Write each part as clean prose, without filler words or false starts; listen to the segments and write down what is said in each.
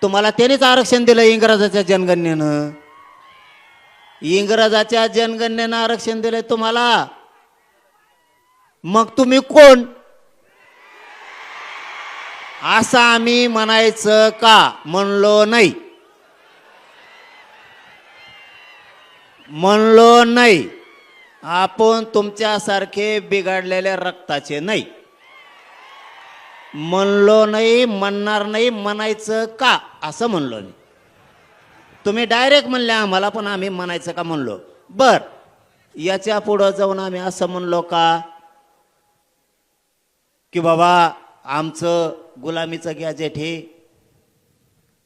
तुम्हाला त्यानेच आरक्षण दिलं इंग्रजाच्या जनगणनेनं. इंग्रजाच्या जनगणनेनं आरक्षण दिलंय तुम्हाला. मग तुम्ही कोण असं आम्ही म्हणायचं का? म्हणलो नाही, म्हणलो नाही. आपण तुमच्यासारखे बिघडलेल्या रक्ताचे नाही. म्हणलो नाही, म्हणणार नाही. म्हणायचं का असं म्हणलो नाही. तुम्ही डायरेक्ट म्हणले आम्हाला, पण आम्ही म्हणायचं का म्हणलो. बर, याच्या पुढं जाऊन आम्ही असं म्हणलो का की बाबा आमचं गुलामीचं गॅजेट हे,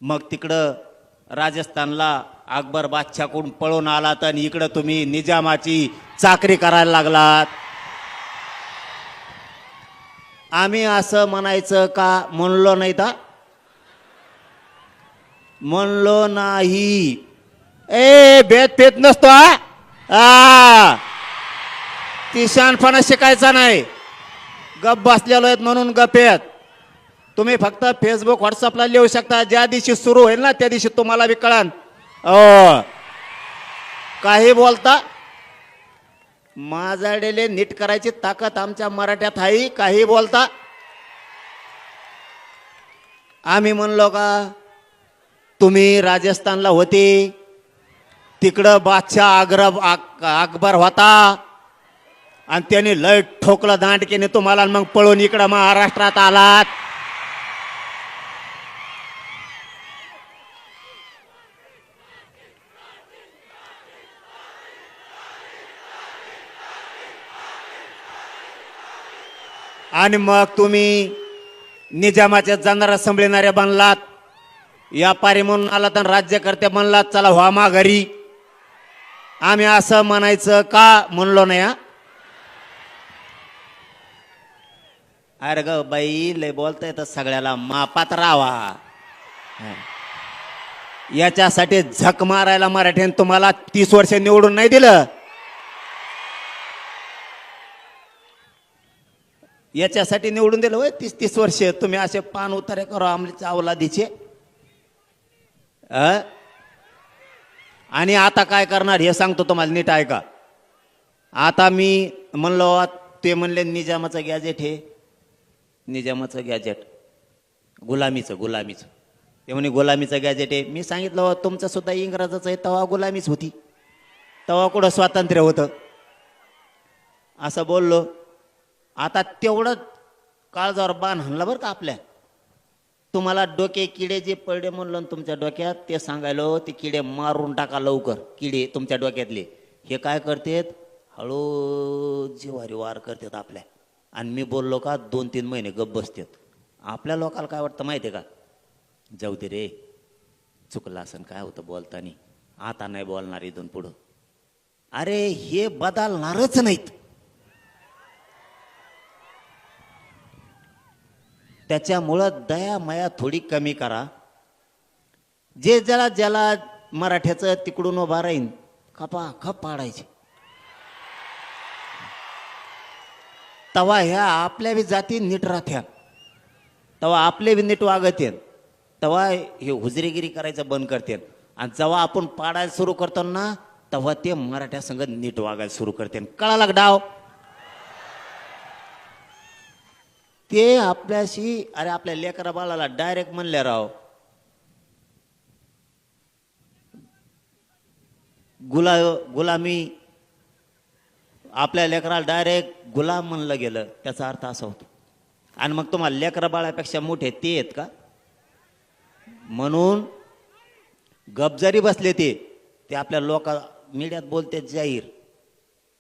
मग तिकडं राजस्थानला अकबर बादशाहकडून पळून आलात आणि इकडं तुम्ही निजामाची चाकरी करायला लागलात. आम्ही असं म्हणायचं का? म्हणलो नाही तर म्हणलो नाही. ए भेद पेत नसतो हा. ती शहाणपणा शिकायचा नाही. गप बसलेलो आहेत म्हणून गप येत. तुम्ही फक्त फेसबुक व्हॉट्सअपला लिहू शकता. ज्या दिवशी सुरू होईल ना त्या दिवशी तुम्हाला बी कळन. काही बोलता. माझ्याकडे नीट करायची ताकद आमच्या मराठ्यात आहे. काही बोलता. आम्ही म्हणलो का तुम्ही राजस्थानला होते, तिकडं बादशाह अकबर होता आणि त्याने लय ठोकलं दांडकेने तुम्हाला, मग पळून इकडं महाराष्ट्रात आलात. आणि मग तुम्ही निजामाच्या जाणारा संभळणाऱ्या बनलात. व्यापारी म्हणून आला तर राज्यकर्ते बनलात. चला व्हा माघारी. आम्ही असं म्हणायचं का? म्हणलो नाही. अरे ग बाई, लय बोलता येतं सगळ्याला. मापात राहावा. याच्यासाठी झक मारायला मराठ्याने तुम्हाला 30 वर्ष निवडून नाही दिलं. याच्यासाठी निवडून दिलं होय 30 वर्ष. तुम्ही असे पान उतारे करो आमच्या अवलादीचे. आणि आता काय करणार हे सांगतो तुम्हाला, नीट ऐका. आता मी म्हणलो, ते म्हणले निजामाचं गॅजेट हे, निजामाचं गॅजेट गुलामीचं. ते म्हणे गुलामीचं गॅजेट आहे. मी सांगितलं तुमचं सुद्धा इंग्रजाचं आहे, तेव्हा गुलामीच होती. तेव्हा कुठं स्वातंत्र्य होतं असं बोललो. आता तेवढं काळजावर बाण हाणला बरं का आपल्या. तुम्हाला डोके किडे जे पडले म्हणलं तुमच्या डोक्यात, ते सांगायलो ते किडे मारून टाका लवकर. किडे तुमच्या डोक्यातले हे काय करतात, हळू जिवारी वार करतात आपल्या. आणि मी बोललो का 2-3 महिने गप बसतात. आपल्या लोकाला काय वाटतं माहिती आहे का? जाऊ दे रे, चुकलं असं काय होतं बोलतानी, आता नाही बोलणार इथून पुढं. अरे हे बदलणारच नाहीत. त्याच्यामुळं दया माया थोडी कमी करा. जे ज्याला मराठ्याचं तिकडून उभा राहीन खपा खप पाडायचे. तवा ह्या आपल्या बी जाती नीट राहत्या, तवा आपले बी नीट वागत्यात, तवा हे हुजरेगिरी करायचं बंद करतात. आणि जेव्हा आपण पाडायला सुरू करतो ना, तेव्हा ते मराठ्या संग नीट वागायला सुरू करते. कळाला डाव ते आपल्याशी. अरे आपल्या लेकरा बाळाला डायरेक्ट म्हणले राव गुलामी. आपल्या लेकराला डायरेक्ट गुलाम म्हणलं गेलं, त्याचा अर्थ असा होतो. आणि मग तुम्हाला लेकरा बाळापेक्षा मोठे ते आहेत का? म्हणून गप जरी बसले ते आपल्या मीडियात बोलतात जाहीर,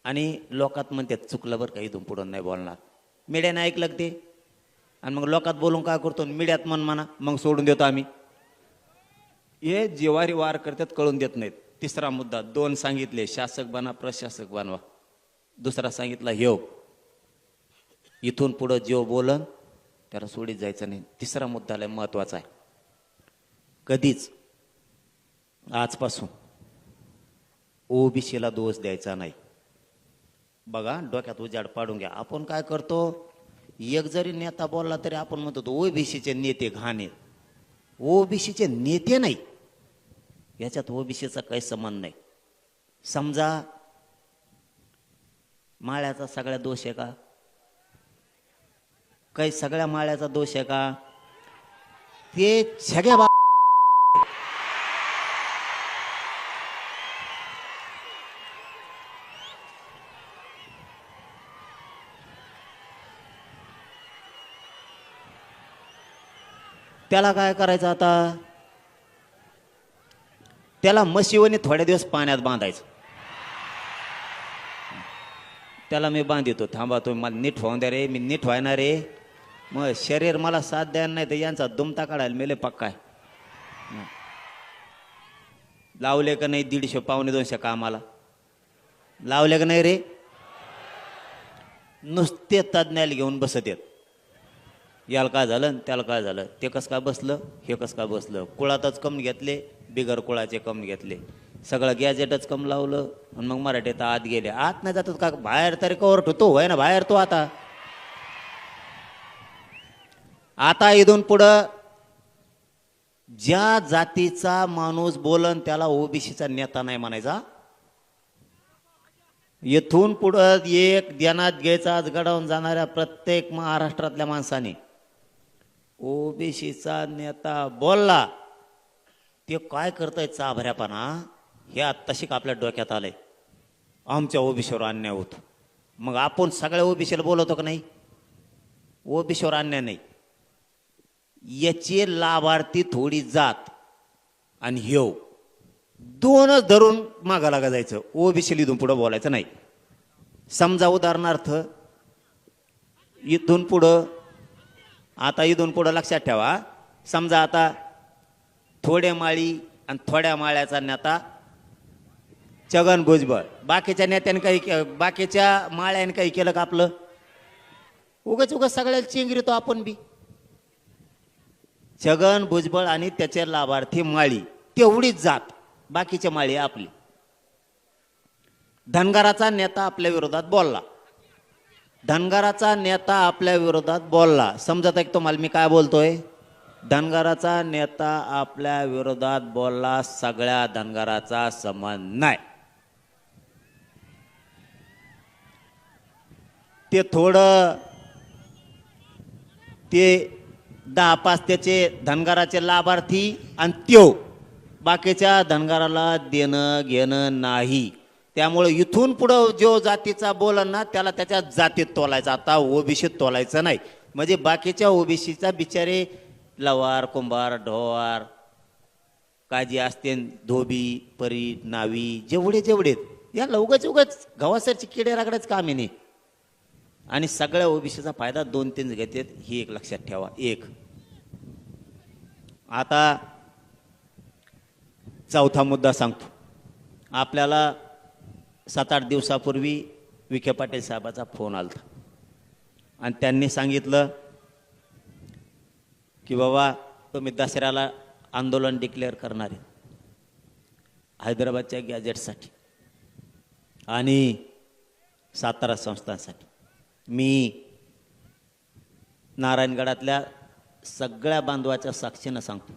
आणि लोकात म्हणतात चुकलं बरं का, इथून पुढं नाही बोलणार. मीडियाने ऐकलं ते, आणि मग लोकात बोलून काय करतो, मीडियात म्हणा मग सोडून देतो आम्ही. हे जिवारी वार करतात, कळून देत नाहीत. तिसरा मुद्दा 2 सांगितले, शासक बना प्रशासक बनवा. दुसरा सांगितला ह्यो, इथून पुढं जेव बोलन त्याला सोडीत जायचं नाही. तिसरा मुद्दा लय महत्वाचा आहे. कधीच आजपासून ओबीसीला दोष द्यायचा नाही. बघा डोक्यात उजाड पाडून घ्या. आपण काय करतो, एक जरी नेता बोलला तरी आपण म्हणतो ओबीसीचे नेते घाण आहेत. ओबीसीचे नेते नाही, याच्यात ओबीसीचा काही संबंध नाही. समजा माळ्याचा सगळ्या दोष आहे का? काही सगळ्या माळ्याचा दोष आहे का? ते सगळ्या त्याला काय करायचं आता? त्याला म्हशीवणी थोड्या दिवस पाण्यात बांधायचं. त्याला मी बांधितो, थांबा तुम्ही मला नीट व्हावून द्या रे, मी नीट व्हायणार रे. मग शरीर मला साथ द्यायला नाही तर यांचा दुमता काढायला मेले पक्का आहे. लावले का नाही 150 पावणे 200 कामाला? लावले का नाही रे? नुसते तज्ञाला घेऊन बसत येत. याला काय झालं, त्याला काय झालं, ते कसं काय बसलं, हे कसं काय बसलं. कुळातच कम घेतले, बिगर कुळाचे कम घेतले, सगळं गॅजेटच कम लावलं. आणि मग मराठीत आत गेले. आत नाही जातात का? बाहेर तरी कवर ठेवतो होय ना, बाहेर तो आता इथून पुढं ज्या जातीचा माणूस बोलन त्याला ओबीसीचा नेता नाही म्हणायचा. येथून पुढं एक ध्यानात घ्यायचा, आज घडवून जाणाऱ्या प्रत्येक महाराष्ट्रातल्या माणसाने ओबीसीचा नेता बोलला ते काय करताय चाभऱ्यापणा, हे आत्ताशिक आपल्या डोक्यात आलंय. आमच्या ओबीसीवर अन्याय होतो, मग आपण सगळ्या ओबीसीला बोलवतो का नाही? ओबीसीवर अन्याय नाही. याचे लाभार्थी थोडी जात आणि ह्यो दोनच धरून मागा लागा जायचं. ओबीसी इथून पुढं बोलायचं नाही. समजा उदाहरणार्थ इथून पुढं, आता इथून पुढं लक्षात ठेवा, समजा आता थोड्या माळी आणि थोड्या माळ्याचा नेता छगन भुजबळ, बाकीच्या नेत्याने काही, बाकीच्या माळ्याने काही केलं का आपलं? उगाच उगाच सगळ्याला चेंगरीतो आपण बी. छगन भुजबळ आणि त्याचे लाभार्थी माळी तेवढीच जात, बाकीच्या माळी आपली. धनगराचा नेता आपल्या विरोधात बोलला, धनगराचा नेता आपल्या विरोधात बोलला. समजत आहे तुम्हाला मी काय बोलतोय? धनगराचा नेता आपल्या विरोधात बोलला, सगळ्या धनगराचा संबंध नाही. ते थोडं ते 10-5 त्याचे धनगराचे लाभार्थी आणि त्यो बाकीच्या धनगराला देणं घेणं नाही. त्यामुळे इथून पुढं जो जातीचा बोलन ना त्याला त्याच्या जातीत तोलायचं, आता ओबीसीत तोलायचं नाही. म्हणजे बाकीच्या ओबीसीचा बिचारे लवार, कुंभार, ढोवार, काजी असते, धोबी, परी, नावी, जेवढे याला उगाच गव्हासारची किडे रागडाच कामे नाही. आणि सगळ्या ओबीसीचा फायदा 2-3 घेतात, ही एक लक्षात ठेवा. एक आता चौथा मुद्दा सांगतो. आपल्याला 7-8 दिवसापूर्वी विखे पाटील साहेबाचा फोन आला आणि त्यांनी सांगितलं की बाबा तुम्ही दसऱ्याला आंदोलन डिक्लेअर करणार आहे हैदराबादच्या गॅजेटसाठी आणि सातारा संस्थांसाठी. मी नारायणगडातल्या सगळ्या बांधवाच्या साक्षीनं सांगतो,